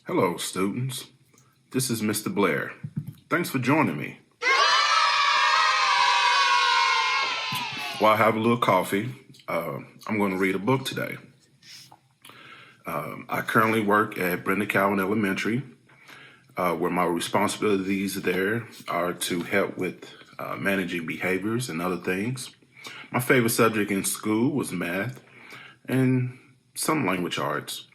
Hello, students. This is Mr. Blair. Thanks for joining me. While I have a little coffee, I'm going to read a book today. I currently work at Brenda Cowan Elementary, where my responsibilities there are to help with managing behaviors and other things. My favorite subject in school was math and some language arts.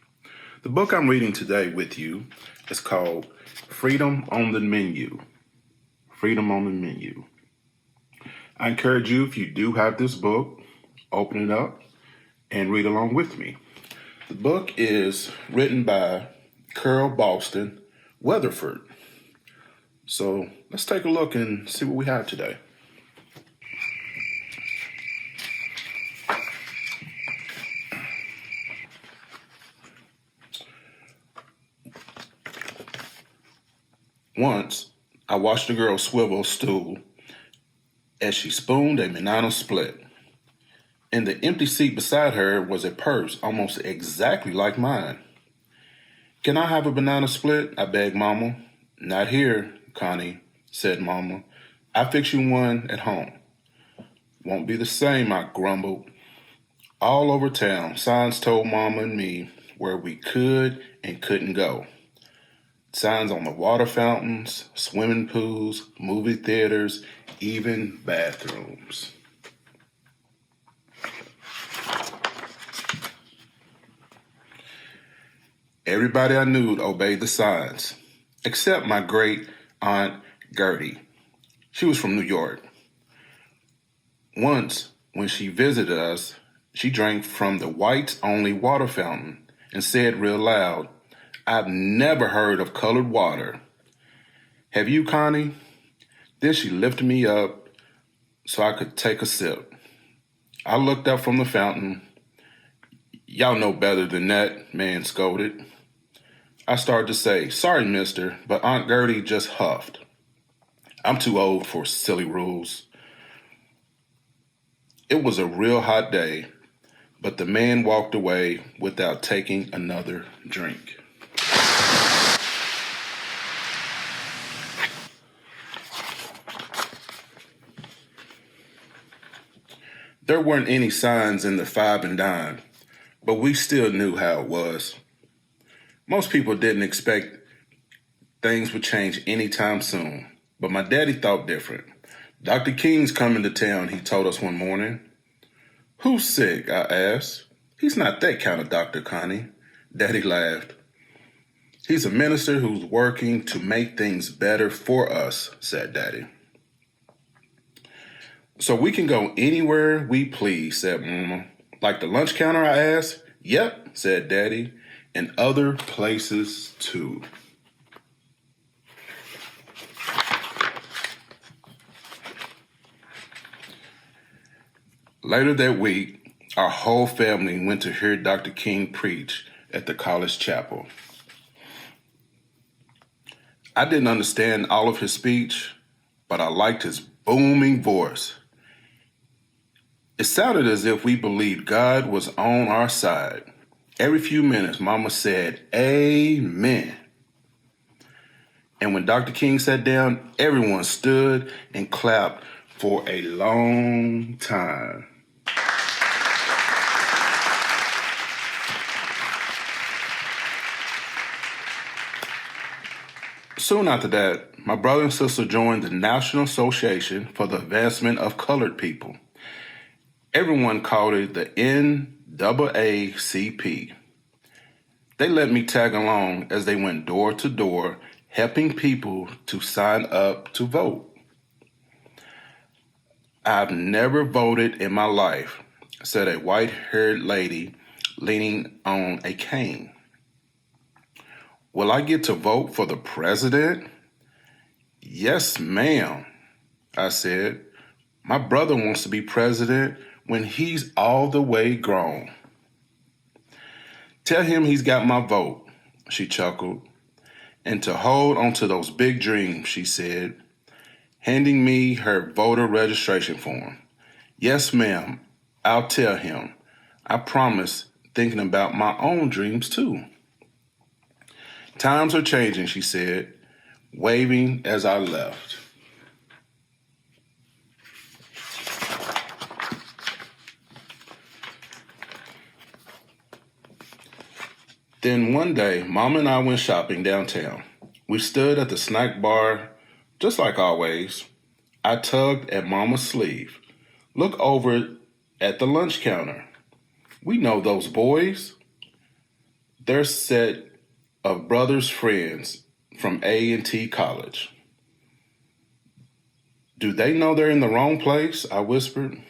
The book I'm reading today with you is called Freedom on the Menu. Freedom on the Menu. I encourage you, if you do have this book, open it up and read along with me. The book is written by Carole Weatherford. So let's take a look and see what we have today. Once, I watched a girl swivel a stool as she spooned a banana split. In the empty seat beside her was a purse almost exactly like mine. "Can I have a banana split?" I begged Mama. "Not here, Connie," said Mama. "I fix you one at home." "Won't be the same," I grumbled. All over town, signs told Mama and me where we could and couldn't go. Signs on the water fountains, swimming pools, movie theaters, even bathrooms. Everybody I knew obeyed the signs, except my great aunt Gertie. She was from New York. Once, when she visited us, she drank from the whites-only water fountain and said real loud, "I've never heard of colored water. Have you, Connie?" Then she lifted me up so I could take a sip. I looked up from the fountain. "Y'all know better than that," man scolded. I started to say, "Sorry, mister," but Aunt Gertie just huffed. "I'm too old for silly rules." It was a real hot day, but the man walked away without taking another drink. There weren't any signs in the five and dime, but we still knew how it was. Most people didn't expect things would change anytime soon, but my daddy thought different. "Dr. King's coming to town," he told us one morning. "Who's sick?" I asked. "He's not that kind of doctor, Connie." Daddy laughed. "He's a minister who's working to make things better for us," said Daddy. "So we can go anywhere we please," said Mama. "Like the lunch counter?" I asked. "Yep," said Daddy, "and other places too." Later that week, our whole family went to hear Dr. King preach at the college chapel. I didn't understand all of his speech, but I liked his booming voice. It sounded as if we believed God was on our side. Every few minutes, Mama said, "Amen." And when Dr. King sat down, everyone stood and clapped for a long time. Soon after that, my brother and sister joined the National Association for the Advancement of Colored People. Everyone called it the NAACP. They let me tag along as they went door to door, helping people to sign up to vote. "I've never voted in my life," said a white-haired lady leaning on a cane. "Will I get to vote for the president?" "Yes, ma'am," I said. "My brother wants to be president when he's all the way grown." "Tell him he's got my vote," she chuckled. "And to hold on to those big dreams," she said, handing me her voter registration form. "Yes, ma'am, I'll tell him. I promise, thinking about my own dreams too." Times are changing, she said, waving as I left. Then one day, Mama and I went shopping downtown. We stood at the snack bar, just like always. I tugged at Mama's sleeve. Look over at the lunch counter. We know those boys. They're a set of brothers' friends from A&T College. Do they know they're in the wrong place? I whispered.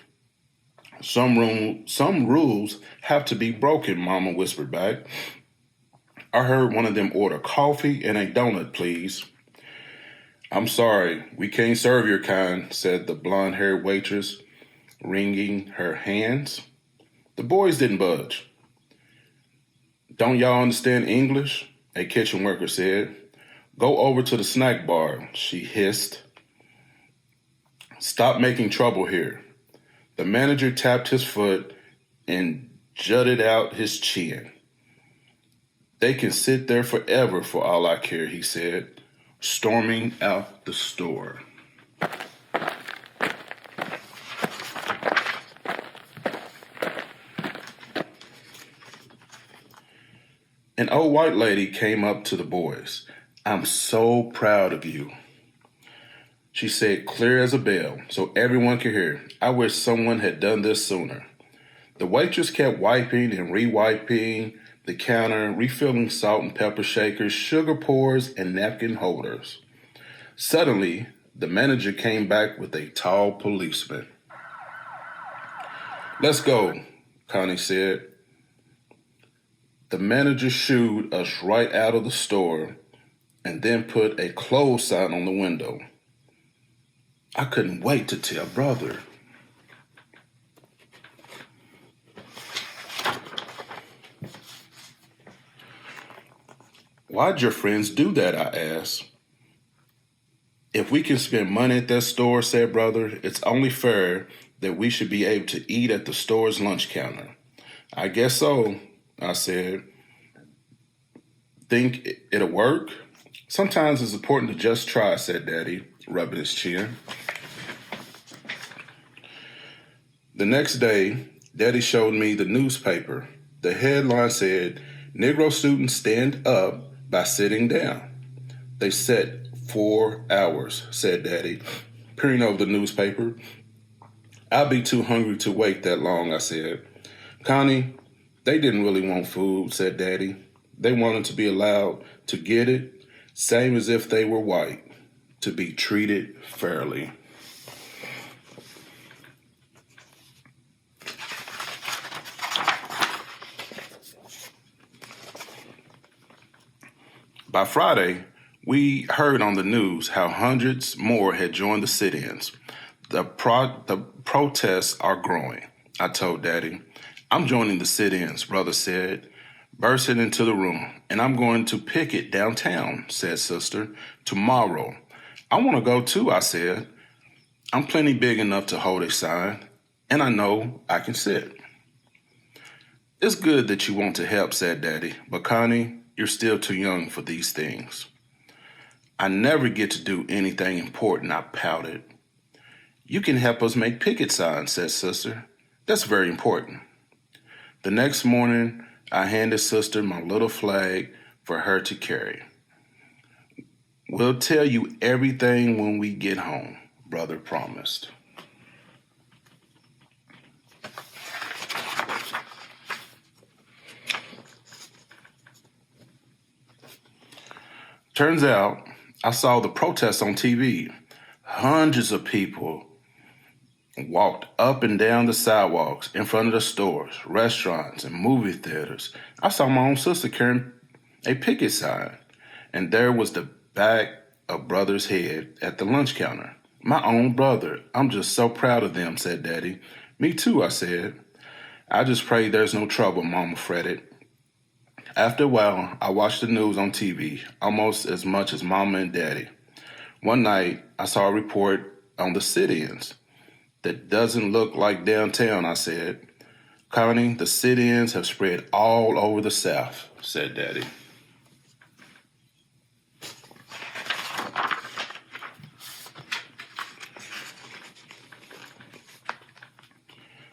Some rules have to be broken, Mama whispered back. I heard one of them order coffee and a donut, please. I'm sorry, we can't serve your kind, said the blonde-haired waitress, wringing her hands. The boys didn't budge. Don't y'all understand English? A kitchen worker said. Go over to the snack bar, she hissed. Stop making trouble here. The manager tapped his foot and jutted out his chin. They can sit there forever for all I care, he said, storming out the store. An old white lady came up to the boys. I'm so proud of you, she said, clear as a bell, so everyone could hear. I wish someone had done this sooner. The waitress kept wiping and re-wiping the counter, refilling salt and pepper shakers, sugar pours, and napkin holders. Suddenly, the manager came back with a tall policeman. Let's go, Connie said. The manager shooed us right out of the store and then put a close sign on the window. I couldn't wait to tell Brother. Why'd your friends do that? I asked. If we can spend money at that store, said Brother, it's only fair that we should be able to eat at the store's lunch counter. I guess so, I said. Think it'll work? Sometimes it's important to just try, said Daddy, rubbing his chin. The next day, Daddy showed me the newspaper. The headline said, Negro students stand up by sitting down. They sat 4 hours, said Daddy, peering over the newspaper. I'll be too hungry to wait that long, I said. Connie, they didn't really want food, said Daddy. They wanted to be allowed to get it, same as if they were white, to be treated fairly. By Friday, we heard on the news how hundreds more had joined the sit-ins. The protests are growing, I told Daddy. I'm joining the sit-ins, Brother said, bursting into the room. And I'm going to picket downtown, said Sister, tomorrow. I want to go too, I said. I'm plenty big enough to hold a sign, and I know I can sit. It's good that you want to help, said Daddy, but Connie, you're still too young for these things. I never get to do anything important, I pouted. You can help us make picket signs, said Sister. That's very important. The next morning, I handed Sister my little flag for her to carry. We'll tell you everything when we get home, Brother promised. Turns out, I saw the protests on TV. Hundreds of people walked up and down the sidewalks in front of the stores, restaurants, and movie theaters. I saw my own sister carrying a picket sign, and there was the back of Brother's head at the lunch counter. My own brother. I'm just so proud of them, said Daddy. Me too, I said. I just pray there's no trouble, Mama fretted. After a while, I watched the news on TV, almost as much as Mama and Daddy. One night, I saw a report on the sit-ins. That doesn't look like downtown, I said. Connie, the sit-ins have spread all over the South, said Daddy.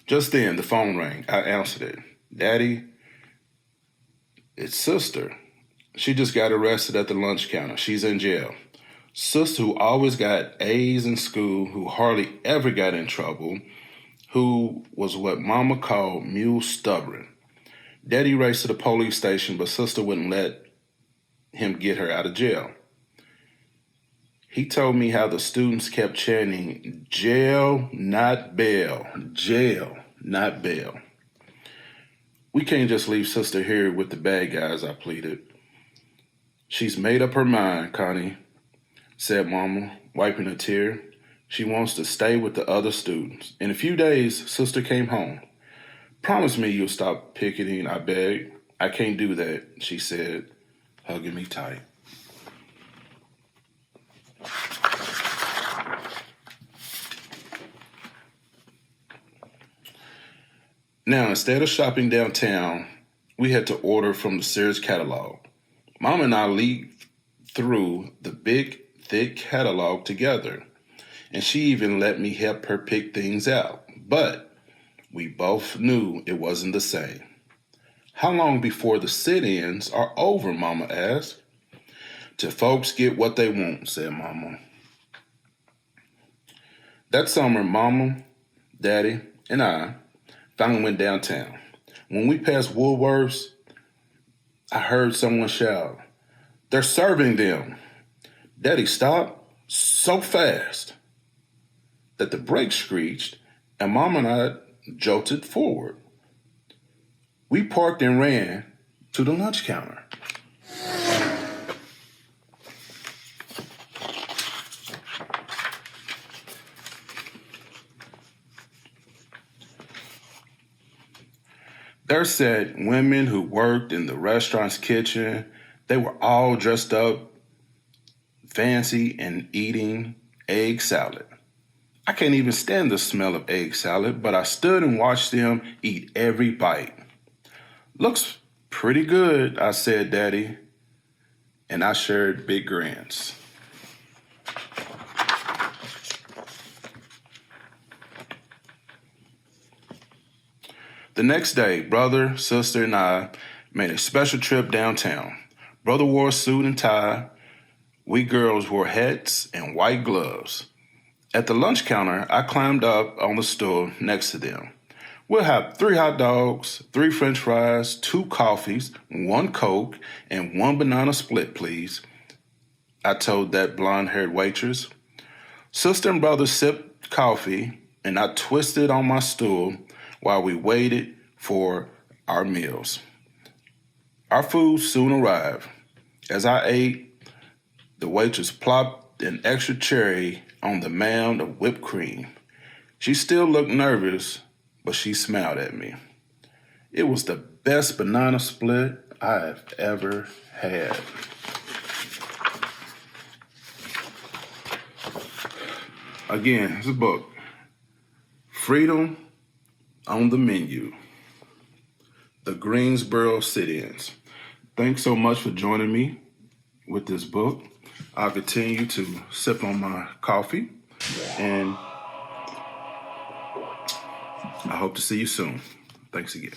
Just then, the phone rang. I answered it. Daddy, it's sister. She just got arrested at the lunch counter. She's in jail. Sister who always got A's in school, who hardly ever got in trouble, who was what Mama called mule stubborn. Daddy raced to the police station, but sister wouldn't let him get her out of jail. He told me how the students kept chanting, jail, not bail, jail, not bail. We can't just leave sister here with the bad guys, I pleaded. She's made up her mind, Connie, said Mama, wiping a tear. She wants to stay with the other students. In a few days, sister came home. Promise me you'll stop picketing, I begged. I can't do that, she said, hugging me tight. Now, instead of shopping downtown, we had to order from the Sears catalog. Mom and I leafed through the big, thick catalog together, and she even let me help her pick things out. But we both knew it wasn't the same. How long before the sit-ins are over, Mama asked. Till folks get what they want, said Mama. That summer, Mama, Daddy, and I finally went downtown. When we passed Woolworth's, I heard someone shout, "They're serving them." Daddy stopped so fast that the brakes screeched and Mom and I jolted forward. We parked and ran to the lunch counter. There sat women who worked in the restaurant's kitchen. They were all dressed up fancy and eating egg salad. I can't even stand the smell of egg salad, but I stood and watched them eat every bite. Looks pretty good, I said, Daddy, and I shared big grins. The next day, brother, sister, and I made a special trip downtown. Brother wore a suit and tie. We girls wore hats and white gloves. At the lunch counter, I climbed up on the stool next to them. We'll have 3 hot dogs, 3 French fries, 2 coffees, 1 Coke, and 1 banana split, please, I told that blonde-haired waitress. Sister and brother sipped coffee, and I twisted on my stool while we waited for our meals. Our food soon arrived. As I ate, the waitress plopped an extra cherry on the mound of whipped cream. She still looked nervous, but she smiled at me. It was the best banana split I've ever had. Again, it's a book. Freedom on the Menu. The Greensboro Sit-Ins. Thanks so much for joining me with this book. I'll continue to sip on my coffee, and I hope to see you soon. Thanks again.